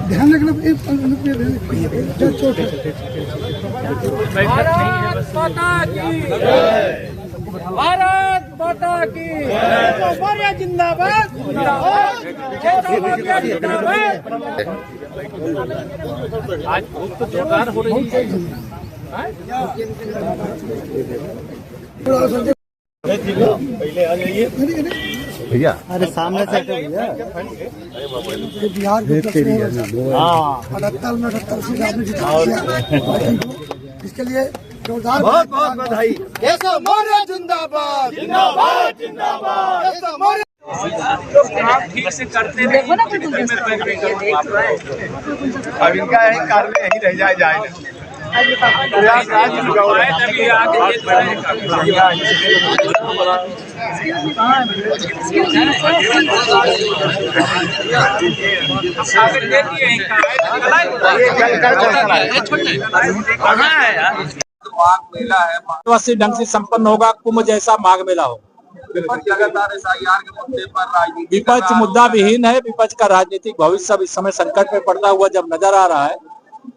ध्यान रखना चोट है। भारत माता की भारत माता की जिंदाबाद जिंदाबाद। आज बहुत तो जोरदार हो रही है। पहले आ जाइए भैया। अरे सामने से भैया बिहार की 78 में 78 सीट आपने जिता इसके लिए जोरदार बहुत बहुत बधाई। केशव मौर्य जिंदाबाद जिंदाबाद जिंदाबाद। केशव मौर्य आप ठीक से करते देखो ना, अब इनका है कार में यही रह जाए व्यवस्थित ढंग से संपन्न होगा, कुंभ जैसा माघ मेला हो। लगातार SIR के मुद्दे पर राजनीति विपक्ष मुद्दा विहीन है। विपक्ष का राजनीतिक भविष्य सब इस समय संकट में पड़ता हुआ जब नजर आ रहा है।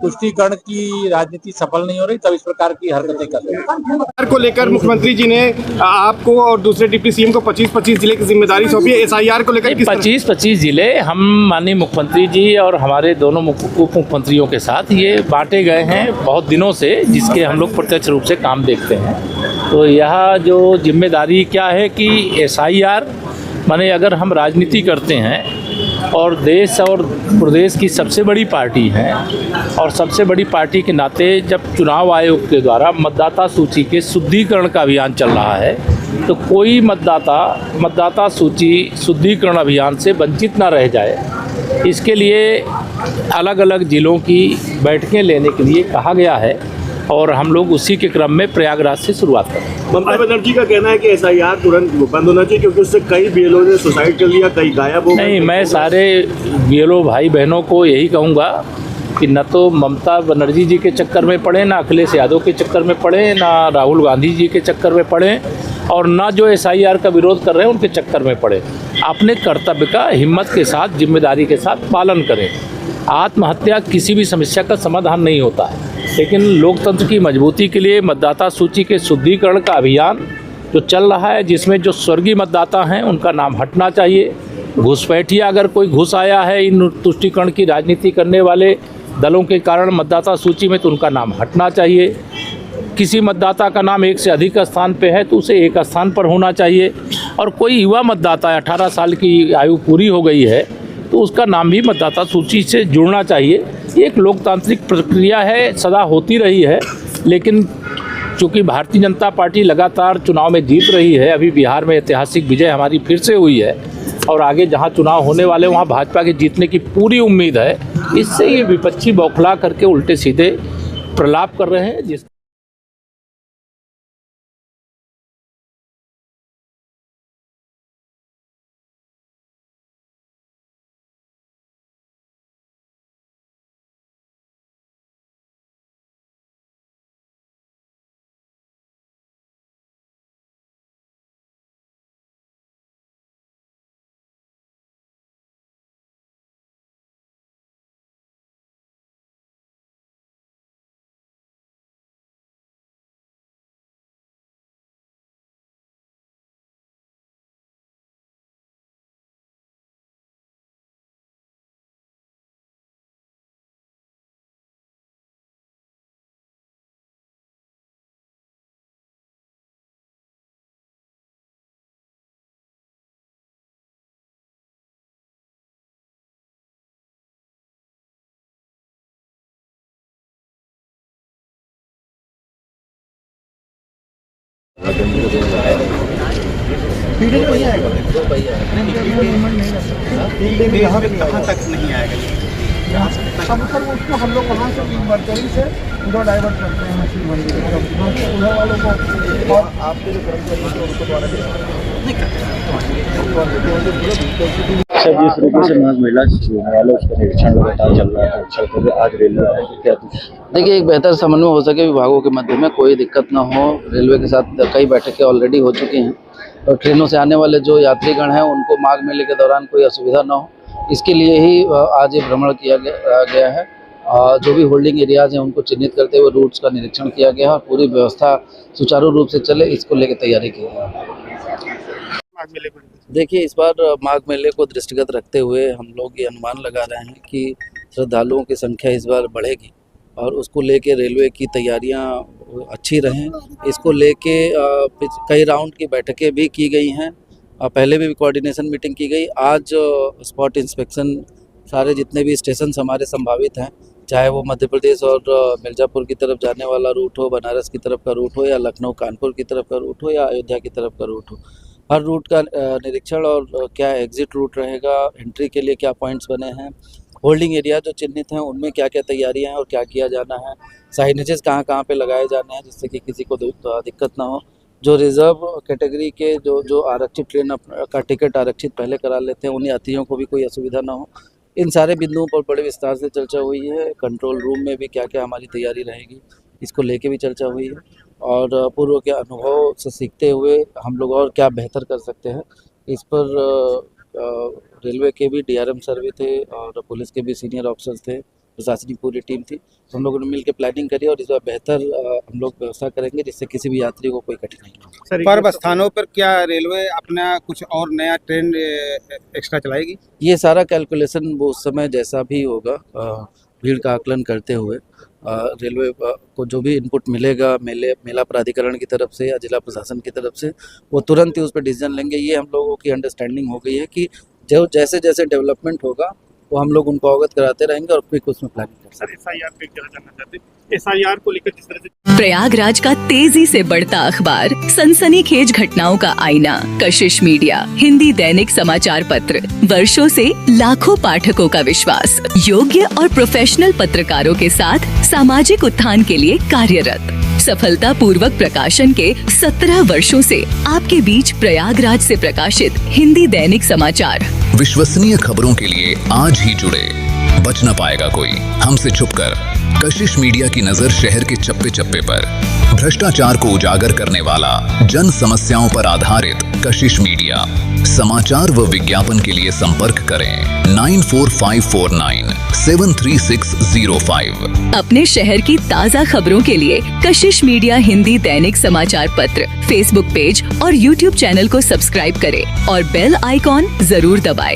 तुष्टीकरण की राजनीति सफल नहीं हो रही, तब इस प्रकार की हरकतें कर रहे हैं। को लेकर मुख्यमंत्री जी ने आपको और दूसरे डिप्टी सीएम को 25-25 जिले की जिम्मेदारी सौंपी है। SIR को लेकर 25-25 जिले हम माननीय मुख्यमंत्री जी और हमारे दोनों उप मुख्यमंत्रियों के साथ ये बांटे गए हैं बहुत दिनों से, जिसके हम लोग प्रत्यक्ष रूप से काम देखते हैं। तो यह जो जिम्मेदारी क्या है कि SIR माने अगर हम राजनीति करते हैं और देश और प्रदेश की सबसे बड़ी पार्टी है और सबसे बड़ी पार्टी के नाते जब चुनाव आयोग के द्वारा मतदाता सूची के शुद्धिकरण का अभियान चल रहा है, तो कोई मतदाता सूची शुद्धिकरण अभियान से वंचित ना रह जाए, इसके लिए अलग अलग जिलों की बैठकें लेने के लिए कहा गया है और हम लोग उसी के क्रम में प्रयागराज से शुरुआत करें। ममता बनर्जी का कहना है कि SIR तुरंत बंद होना चाहिए क्योंकि उससे कई BLO ने सुसाइड कर लिया, कई गायब हो गए। नहीं, मैं सारे BLO भाई बहनों को यही कहूँगा कि न तो ममता बनर्जी जी के चक्कर में पड़े, ना अखिलेश यादव के चक्कर में पड़े, ना राहुल गांधी जी के चक्कर में पड़े और ना जो SIR का विरोध कर रहे हैं उनके चक्कर में पड़े। अपने कर्तव्य का हिम्मत के साथ, जिम्मेदारी के साथ पालन करें। आत्महत्या किसी भी समस्या का समाधान नहीं होता है, लेकिन लोकतंत्र की मजबूती के लिए मतदाता सूची के शुद्धिकरण का अभियान जो चल रहा है, जिसमें जो स्वर्गीय मतदाता हैं उनका नाम हटना चाहिए। घुसपैठिया अगर कोई घुस आया है इन तुष्टीकरण की राजनीति करने वाले दलों के कारण मतदाता सूची में, तो उनका नाम हटना चाहिए। किसी मतदाता का नाम एक से अधिक स्थान पे है तो उसे एक स्थान पर होना चाहिए। और कोई युवा मतदाता है, 18 साल की आयु पूरी हो गई है, तो उसका नाम भी मतदाता सूची से जुड़ना चाहिए। ये एक लोकतांत्रिक प्रक्रिया है, सदा होती रही है, लेकिन चूँकि भारतीय जनता पार्टी लगातार चुनाव में जीत रही है, अभी बिहार में ऐतिहासिक विजय हमारी फिर से हुई है और आगे जहाँ चुनाव होने वाले वहाँ भाजपा के जीतने की पूरी उम्मीद है। इससे ये विपक्षी बौखला करके उल्टे सीधे प्रलाप कर रहे हैं। जिस कहाँ तक नहीं आएगा? सब पर उसको हम लोग वहाँ से मर्करी से उधर डाइवर्ट करते हैं मछली मंडी उधर वालों को। और आपके जो कर्मचारी हैं उनको द्वारा नहीं करते। सर, जिस तरीके से नाग मेला होने वाला उसका निरीक्षण लगातार चल रहा है, अच्छा कर आज रेलवे है, क्या कुछ देखिए, एक बेहतर समन्वय हो सके विभागों के मध्य में, कोई दिक्कत ना हो। रेलवे के साथ कई बैठकें ऑलरेडी हो चुकी हैं और ट्रेनों से आने वाले जो यात्रीगण हैं उनको माघ मेले के दौरान कोई असुविधा ना हो, इसके लिए ही आज ये भ्रमण किया गया है। जो भी होल्डिंग एरियाज हैं उनको चिन्हित करते हुए रूट्स का निरीक्षण किया गया और पूरी व्यवस्था सुचारू रूप से चले, इसको लेकर तैयारी की है। देखिए, इस बार माघ मेले को दृष्टिगत रखते हुए हम लोग ये अनुमान लगा रहे हैं कि श्रद्धालुओं की संख्या इस बार बढ़ेगी और उसको लेके रेलवे की तैयारियां अच्छी रहें। इसको लेके कई राउंड की बैठकें भी की गई हैं, पहले भी कोऑर्डिनेशन मीटिंग की गई। आज स्पॉट इंस्पेक्शन सारे जितने भी स्टेशन हमारे संभावित हैं, चाहे वो मध्य प्रदेश और मिर्ज़ापुर की तरफ जाने वाला रूट हो, बनारस की तरफ का रूट हो, या लखनऊ कानपुर की तरफ का रूट हो, या अयोध्या की तरफ का रूट हो, हर रूट का निरीक्षण और क्या एग्जिट रूट रहेगा, एंट्री के लिए क्या पॉइंट्स बने हैं, होल्डिंग एरिया जो चिन्हित हैं उनमें क्या क्या तैयारियां हैं और क्या किया जाना है, साइनेजेस कहाँ पे लगाए जाने हैं जिससे कि किसी को दिक्कत ना हो। जो रिज़र्व कैटेगरी के जो आरक्षित ट्रेन का टिकट आरक्षित पहले करा लेते हैं, उन यात्रियों को भी कोई असुविधा ना हो। इन सारे बिंदुओं पर बड़े विस्तार से चर्चा हुई है। कंट्रोल रूम में भी क्या क्या हमारी तैयारी रहेगी, इसको लेके भी चर्चा हुई है और पूर्व के अनुभव से सीखते हुए हम लोग और क्या बेहतर कर सकते हैं, इस पर रेलवे के भी डीआरएम सर भी थे और पुलिस के भी सीनियर ऑफिसर्स थे, प्रशासनिक पूरी टीम थी। तो हम लोगों ने मिलकर प्लानिंग करी और इस बार बेहतर हम लोग व्यवस्था करेंगे जिससे किसी भी यात्री को कोई कठिनाई ना हो। पर्व स्थानों पर क्या रेलवे अपना कुछ और नया ट्रेन एक्स्ट्रा चलाएगी? ये सारा कैलकुलेशन वो उस समय जैसा भी होगा, भीड़ का आकलन करते हुए रेलवे को जो भी इनपुट मिलेगा मेला प्राधिकरण की तरफ से या जिला प्रशासन की तरफ से, वो तुरंत ही उस पर डिसीजन लेंगे। ये हम लोगों की अंडरस्टैंडिंग हो गई है कि जो जैसे जैसे डेवलपमेंट होगा वो हम लोग उनको अवगत कराते रहेंगे और क्विक उसमें प्लानिंग करेंगे। सर, एसआईआर पे क्या जानना चाहते हैं? एसआईआर को लेकर जिस तरह से प्रयागराज का तेजी से बढ़ता अखबार, सनसनीखेज घटनाओं का आईना, कशिश मीडिया, हिंदी दैनिक समाचार पत्र, वर्षों से लाखों पाठकों का विश्वास, योग्य और प्रोफेशनल पत्रकारों के साथ सामाजिक उत्थान के लिए कार्यरत, सफलता पूर्वक प्रकाशन के 17 वर्षों से आपके बीच प्रयागराज से प्रकाशित हिंदी दैनिक समाचार। विश्वसनीय खबरों के लिए आज ही जुड़े, बच न पाएगा कोई हमसे छुपकर। कशिश मीडिया की नजर शहर के चप्पे चप्पे पर, भ्रष्टाचार को उजागर करने वाला, जन समस्याओं पर आधारित कशिश मीडिया। समाचार व विज्ञापन के लिए संपर्क करें 9454973605। अपने शहर की ताज़ा खबरों के लिए कशिश मीडिया हिंदी दैनिक समाचार पत्र फेसबुक पेज और यूट्यूब चैनल को सब्सक्राइब करें और बेल आइकॉन जरूर दबाएं।